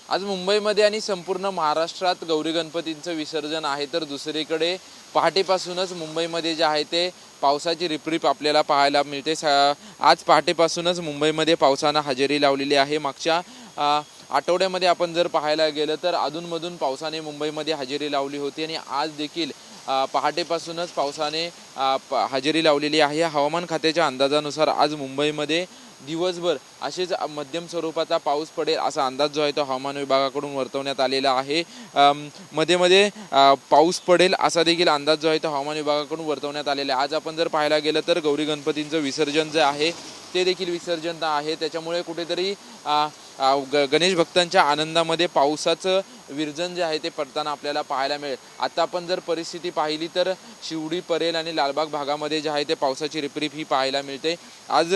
आज मुंबईमध्ये आणि संपूर्ण महाराष्ट्रात गौरी गणपतींचं विसर्जन आहे, तर दुसरीकडे पहाटेपासूनच मुंबईमध्ये जे आहे ते पावसाची रिपरिप आपल्याला पाहायला मिळते। आज पहाटेपासूनच मुंबईमध्ये पावसानं हजेरी लावलेली आहे। मागच्या आठवड्यामध्ये आपण जर पाहायला गेलं तर अधूनमधून पावसाने मुंबईमध्ये हजेरी लावली होती आणि आज देखील पहाटेपासूनच पावसाने हजेरी लावलेली आहे। हवामान खात्याच्या अंदाजानुसार आज मुंबईमध्ये दिवसभर असेच मध्यम स्वरूपाचा पाऊस पडेल असा अंदाज जो आहे तो हवामान विभागाकडून वर्तवण्यात आलेला आहे। मध्ये मध्ये पाऊस पडेल असा देखील अंदाज जो आहे तो हवामान विभागाकडून वर्तवण्यात आलेला आहे। आज आपण जर पाहायला गेलं तर गौरी गणपतींचं विसर्जन जे आहे ते देखील विसर्जन आहे, त्याच्यामुळे कुठेतरी गणेश भक्तांच्या आनंदामध्ये पावसाचं विरजन जे आहे ते पडताना आपल्याला पाहायला मिळेल। आता आपण जर परिस्थिती पाहिली तर शिवडी, परेल आणि लालबाग भागामध्ये जे आहे ते पावसाची रिपरिप ही पाहायला मिळते। आज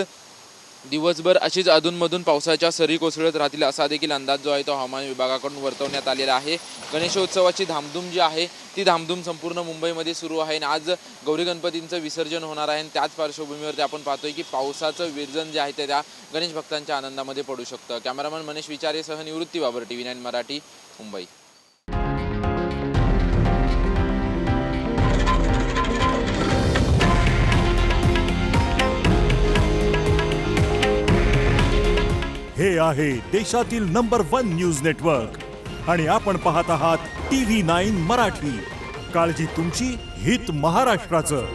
दिवसभर अशीच अधूनमधून पावसाच्या सरी कोसळत राहतील असा देखील अंदाज जो आहे तो हवामान विभागाकडून वर्तवण्यात आलेला आहे। गणेशोत्सवाची धामधूम जी आहे ती धामधूम संपूर्ण मुंबईमध्ये सुरू आहे आणि आज गौरी गणपतींचं विसर्जन होणार आहे आणि त्याच पार्श्वभूमीवरती आपण पाहतोय की पावसाचं विरजन जे आहे ते त्या गणेश भक्तांच्या आनंदामध्ये पडू शकतं। कॅमेरामन मनीष विचारेसह निवृत्ती बाबर, TV9 मराठी, मुंबई। हे आहे देशातील नंबर 1 न्यूज नेटवर्क आणि आपण पाहत आहात TV9 मराठी। काळजी तुमची, हित महाराष्ट्राचं।